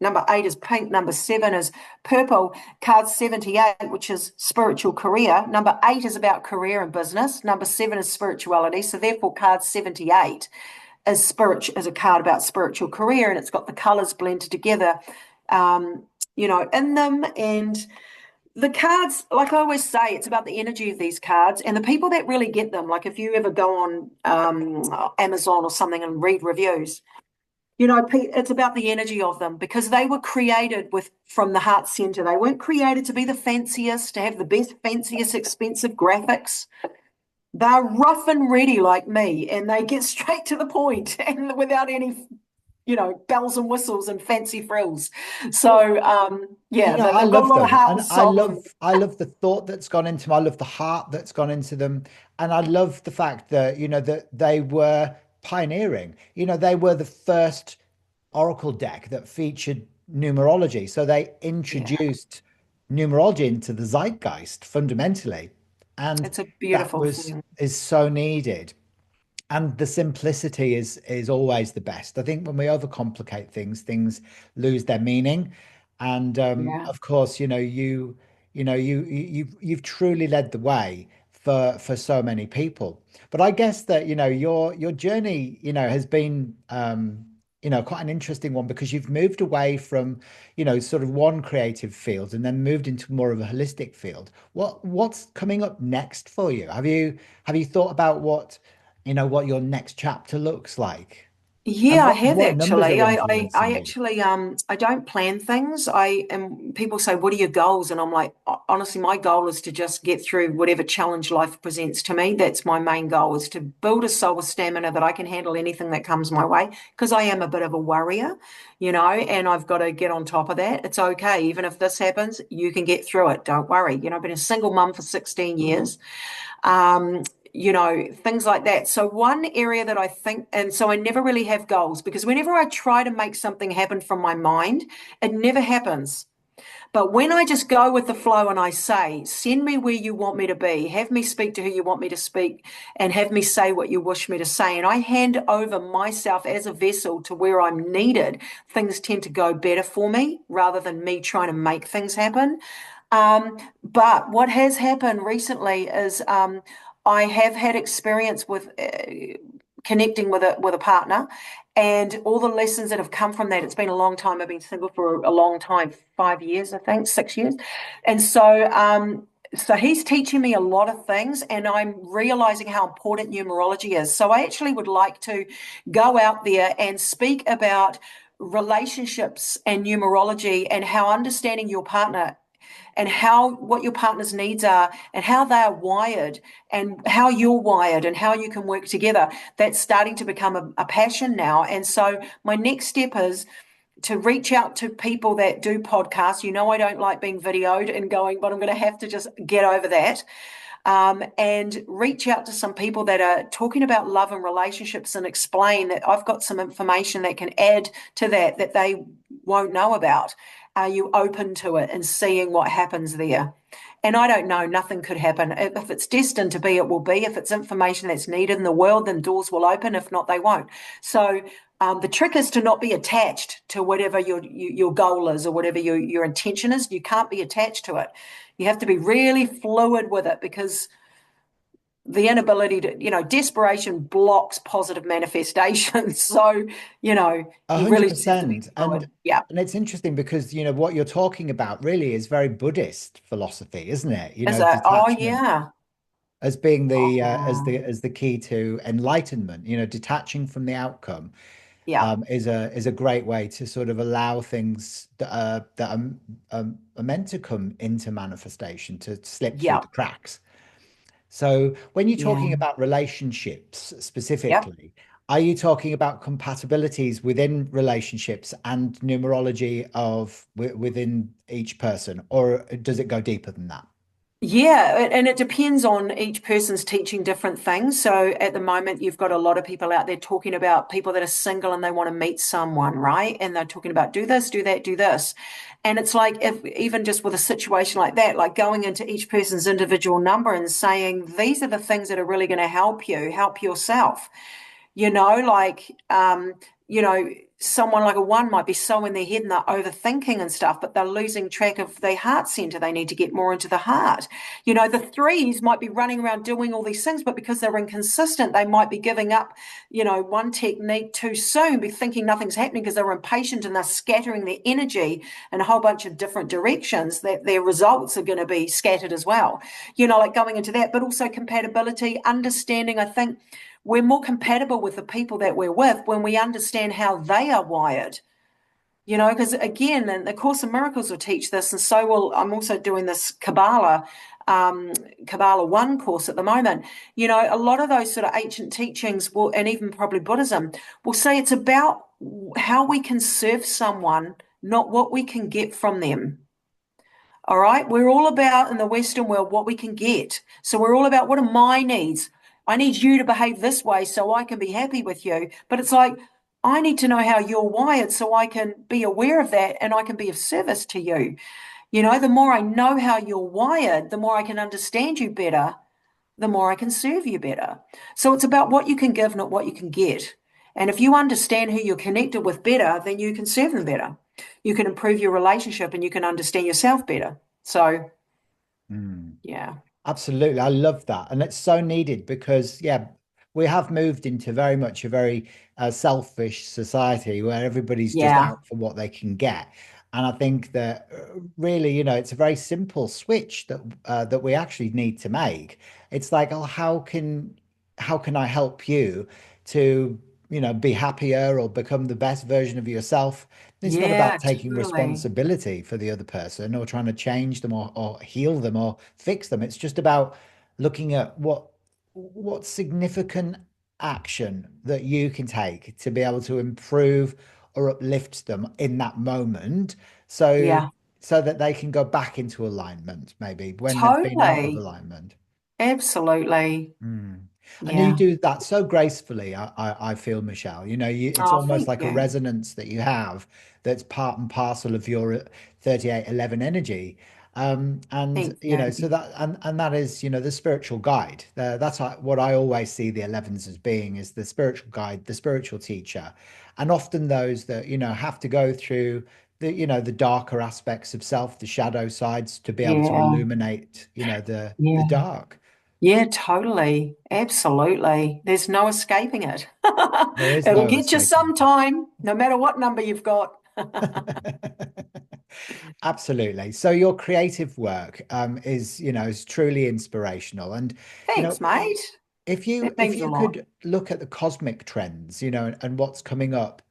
Number 8 is pink. Number 7 is purple. Card 78, which is spiritual career. Number 8 is about career and business. Number 7 is spirituality. So therefore, card 78 is a card about spiritual career, and it's got the colors blended together, in them. And the cards, like I always say, it's about the energy of these cards and the people that really get them. Like if you ever go on Amazon or something and read reviews, it's about the energy of them, because they were created from the heart center. They weren't created to be the fanciest, to have the best, fanciest, expensive graphics. They're rough and ready like me, and they get straight to the point and without any, bells and whistles and fancy frills. So, You know, I they've got a love lot of them, heart and and soul. I love the thought that's gone into them. I love the heart that's gone into them, and I love the fact that that they were pioneering. They were the first oracle deck that featured numerology, so they Yeah, introduced numerology into the zeitgeist fundamentally, and it's a that beautiful was thing. is so needed. And the simplicity is always the best. I think when we overcomplicate things, things lose their meaning. And Yeah. of course, you've truly led the way for so many people. But I guess that your journey has been quite an interesting one, because you've moved away from sort of one creative field and then moved into more of a holistic field. What's coming up next for you? Have you thought about what your next chapter looks like, and Yeah, I have what numbers actually. are I influencing you? actually I don't plan things. People say, "What are your goals?" And I'm like, honestly, my goal is to just get through whatever challenge life presents to me. That's my main goal, is to build a soul with stamina that I can handle anything that comes my way, because I am a bit of a worrier, and I've got to get on top of that. It's okay. Even if this happens, you can get through it. Don't worry. I've been a single mum for 16 years. um, things like that. So one area that I think, and so I never really have goals, because whenever I try to make something happen from my mind, it never happens. But when I just go with the flow and I say, send me where you want me to be, have me speak to who you want me to speak, and have me say what you wish me to say, and I hand over myself as a vessel to where I'm needed, things tend to go better for me rather than me trying to make things happen. But what has happened recently is I have had experience with connecting with a partner, and all the lessons that have come from that. It's been a long time. I've been single for a long time, 5 years, I think, 6 years, and so he's teaching me a lot of things, and I'm realizing how important numerology is. So I actually would like to go out there and speak about relationships and numerology, and how understanding your partner and how what your partner's needs are and how they are wired and how you're wired and how you can work together. That's starting to become a passion now. And so my next step is to reach out to people that do podcasts. I don't like being videoed and going, but I'm going to have to just get over that. And reach out to some people that are talking about love and relationships, and explain that I've got some information that can add to that they won't know about. Are you open to it and seeing what happens there? And I don't know, nothing could happen. If it's destined to be, it will be. If it's information that's needed in the world, then doors will open. If not, they won't. So the trick is to not be attached to whatever your goal is, or whatever your intention is. You can't be attached to it. You have to be really fluid with it, because the inability to, desperation blocks positive manifestation. So, A you hundred really just have to be percent. fluid. And Yeah. and it's interesting because what you're talking about really is very Buddhist philosophy, isn't it? Oh, Detachment yeah. as being the Oh, as the key to enlightenment. Detaching from the outcome yeah. is a great way to sort of allow things that are meant to come into manifestation to slip through Yeah. the cracks. So when you're Yeah. talking about relationships Yep. specifically, are you talking about compatibilities within relationships and numerology within each person, or does it go deeper than that? Yeah, and it depends on each person's teaching different things. So at the moment, you've got a lot of people out there talking about people that are single and they want to meet someone, right? And they're talking about do this, do that, do this. And it's like, if even just with a situation like that, like going into each person's individual number and saying, these are the things that are really going to help you, help yourself, you know, like, you know, someone like a one might be so in their head and they're overthinking and stuff, but they're losing track of their heart center. They need to get more into the heart. The threes might be running around doing all these things, but because they're inconsistent, they might be giving up, one technique too soon, be thinking nothing's happening because they're impatient and they're scattering their energy in a whole bunch of different directions, that their results are going to be scattered as well. Like going into that, but also compatibility, understanding, I think we're more compatible with the people that we're with when we understand how they are wired. Because again, and the Course in Miracles will teach this, and so will, I'm also doing this Kabbalah 1 course at the moment. A lot of those sort of ancient teachings will, and even probably Buddhism, will say it's about how we can serve someone, not what we can get from them. All right. We're all about in the Western world what we can get. So we're all about what are my needs? I need you to behave this way so I can be happy with you. But it's like, I need to know how you're wired so I can be aware of that and I can be of service to you. The more I know how you're wired, the more I can understand you better, the more I can serve you better. So it's about what you can give, not what you can get. And if you understand who you're connected with better, then you can serve them better. You can improve your relationship and you can understand yourself better. So, yeah. Absolutely. I love that. And it's so needed because, yeah, we have moved into very much a very selfish society where everybody's just Yeah. out for what they can get. And I think that really, it's a very simple switch that we actually need to make. It's like, oh, how can I help you to, be happier or become the best version of yourself? It's not Yeah, about taking totally. responsibility for the other person or trying to change them or heal them or fix them. It's just about looking at what significant action that you can take to be able to improve or uplift them in that moment so Yeah, so that they can go back into alignment maybe when they've been out of totally. alignment. Absolutely. Mm. And you Yeah. do that so gracefully, I feel, Michelle. It's Oh, almost thank like a you. resonance that you have that's part and parcel of your 3811 energy. And Thank you. so and that is, the spiritual guide. That's what I always see the 11s as being is the spiritual guide, the spiritual teacher. And often those that, have to go through the darker aspects of self, the shadow sides to be able to Yeah. illuminate, the Yeah. dark. Yeah, totally. Absolutely. There's no escaping it. There is It'll no get you escaping sometime, no matter what number you've got. it. Absolutely. So your creative work is truly inspirational. And you know, Thanks, mate. if That you if means a you lot. could look at the cosmic trends, and what's coming up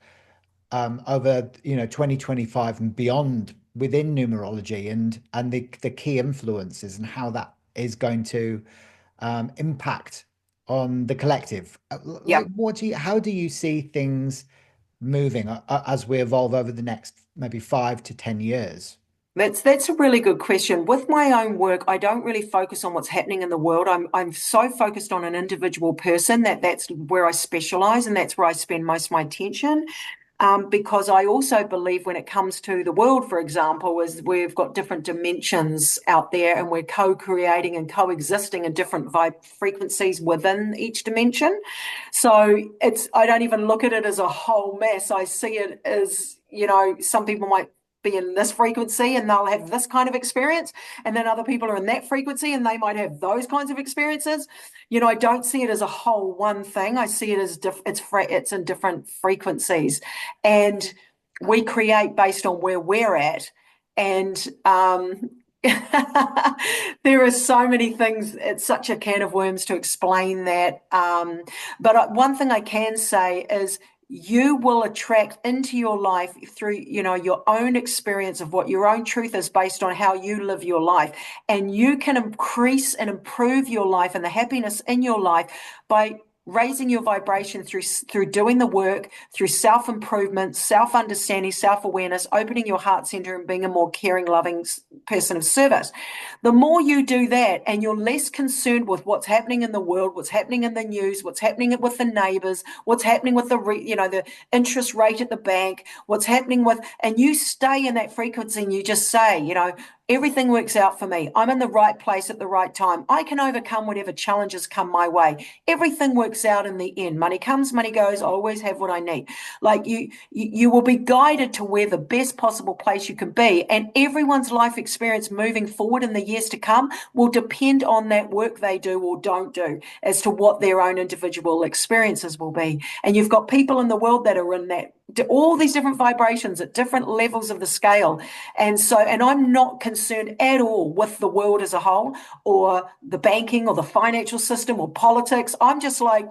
over 2025 and beyond within numerology and the key influences and how that is going to impact on the collective. Like, Yep. how do you see things moving as we evolve over the next maybe 5 to 10 years? That's a really good question. With my own work, I don't really focus on what's happening in the world. I'm so focused on an individual person that's where I specialize and that's where I spend most of my attention. Because I also believe when it comes to the world, for example, is we've got different dimensions out there and we're co-creating and coexisting in different vibe frequencies within each dimension. So I don't even look at it as a whole mess. I see it as, some people might be in this frequency and they'll have this kind of experience. And then other people are in that frequency and they might have those kinds of experiences. I don't see it as a whole one thing. I see it as it's in different frequencies, and we create based on where we're at. And there are so many things. It's such a can of worms to explain that. But one thing I can say is you will attract into your life through your own experience of what your own truth is based on how you live your life, and you can increase and improve your life and the happiness in your life by raising your vibration through doing the work, through self-improvement, self-understanding, self-awareness, opening your heart center and being a more caring, loving person of service. The more you do that and you're less concerned with what's happening in the world, what's happening in the news, what's happening with the neighbors, what's happening with the interest rate at the bank, what's happening with, and you stay in that frequency and you just say, Everything works out for me. I'm in the right place at the right time. I can overcome whatever challenges come my way. Everything works out in the end. Money comes, money goes. I always have what I need. Like you will be guided to where the best possible place you can be. And everyone's life experience moving forward in the years to come will depend on that work they do or don't do as to what their own individual experiences will be. And you've got people in the world that are in that, all these different vibrations at different levels of the scale. And I'm not concerned at all with the world as a whole or the banking or the financial system or politics. I'm just like,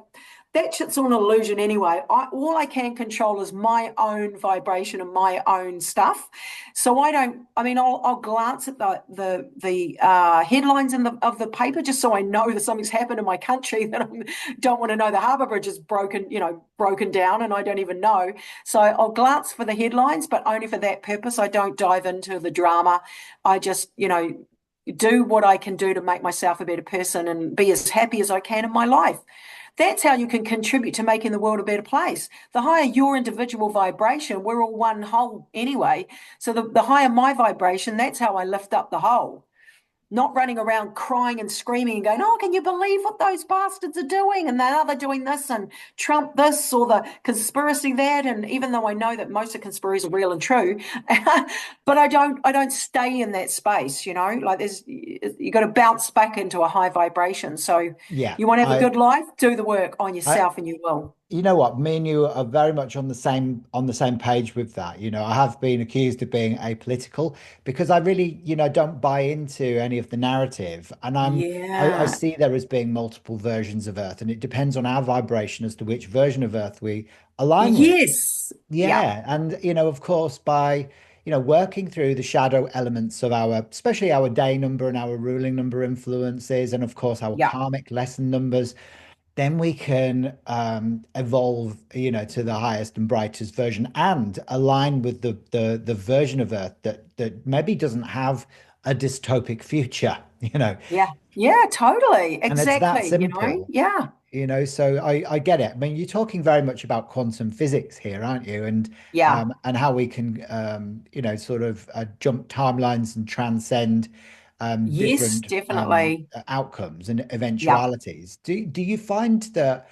that shit's all an illusion anyway. All I can control is my own vibration and my own stuff. So I don't. I mean, I'll glance at the headlines of the paper just so I know that something's happened in my country that I don't want to know. The harbour bridge is broken down, and I don't even know. So I'll glance for the headlines, but only for that purpose. I don't dive into the drama. I just do what I can do to make myself a better person and be as happy as I can in my life. That's how you can contribute to making the world a better place. The higher your individual vibration, we're all one whole anyway. So the higher my vibration, that's how I lift up the whole. Not running around crying and screaming and going, oh, can you believe what those bastards are doing? And now they're doing this and Trump this or the conspiracy that. And even though I know that most of conspiracies are real and true, but I don't stay in that space, like you got to bounce back into a high vibration. So Yeah, you want to have a good life, do the work on I, yourself and you will. you know what? Me and you are very much on the same page with that. I have been accused of being apolitical because I really, don't buy into any of the narrative, and I Yeah. see there as being multiple versions of Earth, and it depends on our vibration as to which version of Earth we align with. Yes. Yeah. Yeah, and of course, by working through the shadow elements of especially our day number and our ruling number influences, and of course our Yeah. karmic lesson numbers, then we can evolve, to the highest and brightest version and align with the version of Earth that maybe doesn't have a dystopic future, Yeah. Yeah. Totally. and it's that Exactly. simple. Yeah. So I get it. I mean, you're talking very much about quantum physics here, aren't you? Yeah. And how we can sort of jump timelines and transcend Yes, different definitely. outcomes and Yeah. eventualities. Do you find that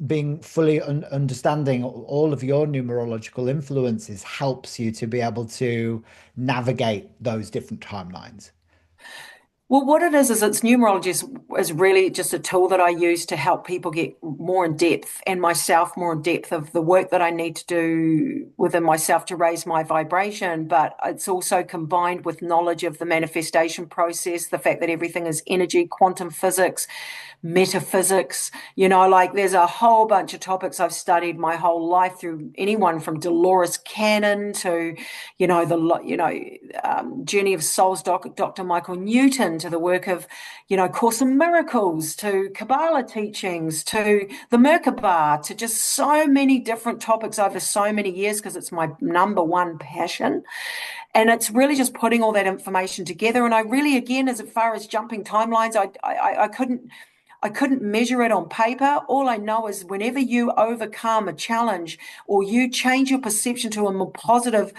being fully understanding all of your numerological influences helps you to be able to navigate those different timelines? Well, what it is it's numerology is really just a tool that I use to help people get more in depth and myself more in depth of the work that I need to do within myself to raise my vibration. But it's also combined with knowledge of the manifestation process, the fact that everything is energy, quantum physics, metaphysics, like there's a whole bunch of topics I've studied my whole life through anyone from Dolores Cannon to, Journey of Souls, Dr. Michael Newton, to the work of, Course in Miracles, to Kabbalah teachings, to the Merkaba, to just so many different topics over so many years because it's my number one passion. And it's really just putting all that information together. And I really, again, as far as jumping timelines, I couldn't measure it on paper. All I know is whenever you overcome a challenge or you change your perception to a more positive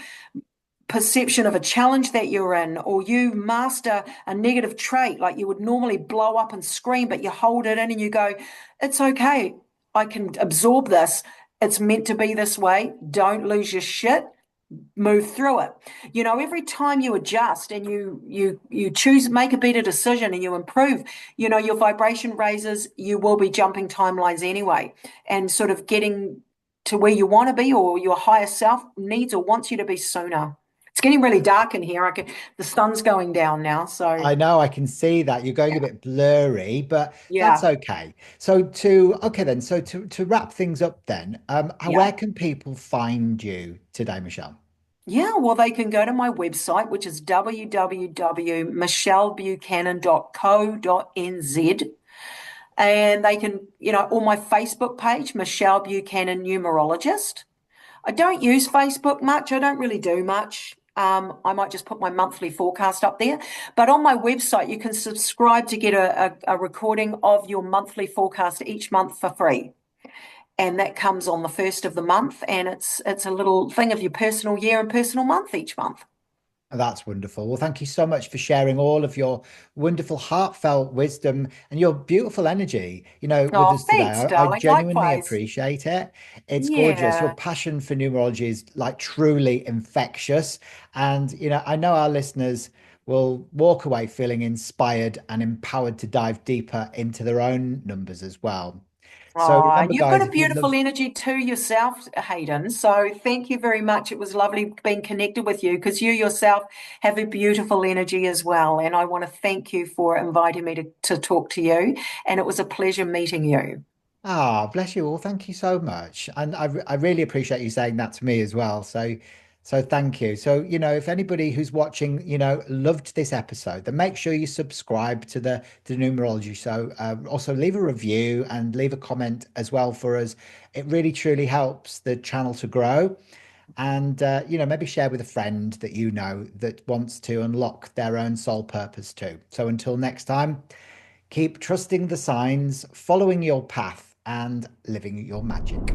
perception of a challenge that you're in, or you master a negative trait, like you would normally blow up and scream, but you hold it in and you go, it's okay. I can absorb this. It's meant to be this way. Don't lose your shit, move through it. Every time you adjust and you choose, make a better decision and you improve, your vibration raises, you will be jumping timelines anyway and sort of getting to where you want to be or your higher self needs or wants you to be sooner. It's getting really dark in here. The sun's going down now, so I know I can see that you're going a bit blurry, but that's yeah, okay. Okay then, so to wrap things up then, yeah. where can people find you today, Michelle? Yeah, well, they can go to my website, which is www.michellebuchanan.co.nz. And they can, or my Facebook page, Michelle Buchanan Numerologist. I don't use Facebook much. I don't really do much. I might just put my monthly forecast up there. But on my website, you can subscribe to get a recording of your monthly forecast each month for free. And that comes on the first of the month. And it's a little thing of your personal year and personal month each month. That's wonderful. Well, thank you so much for sharing all of your wonderful, heartfelt wisdom and your beautiful energy, with Oh, us today. thanks, I darling. genuinely Likewise. appreciate it. It's gorgeous. Your Yeah. passion for numerology is like truly infectious. And, I know our listeners will walk away feeling inspired and empowered to dive deeper into their own numbers as well. So Oh, remember, you've got guys, a if you beautiful love energy too yourself, Hayden. So thank you very much. It was lovely being connected with you because you yourself have a beautiful energy as well. And I want to thank you for inviting me to talk to you. And it was a pleasure meeting you. Ah, bless you all. Thank you so much. And I really appreciate you saying that to me as well. So thank you. So, if anybody who's watching, loved this episode, then make sure you subscribe to the Numerology Show. Also leave a review and leave a comment as well for us. It really truly helps the channel to grow. And maybe share with a friend that that wants to unlock their own soul purpose too. So until next time, keep trusting the signs, following your path, and living your magic.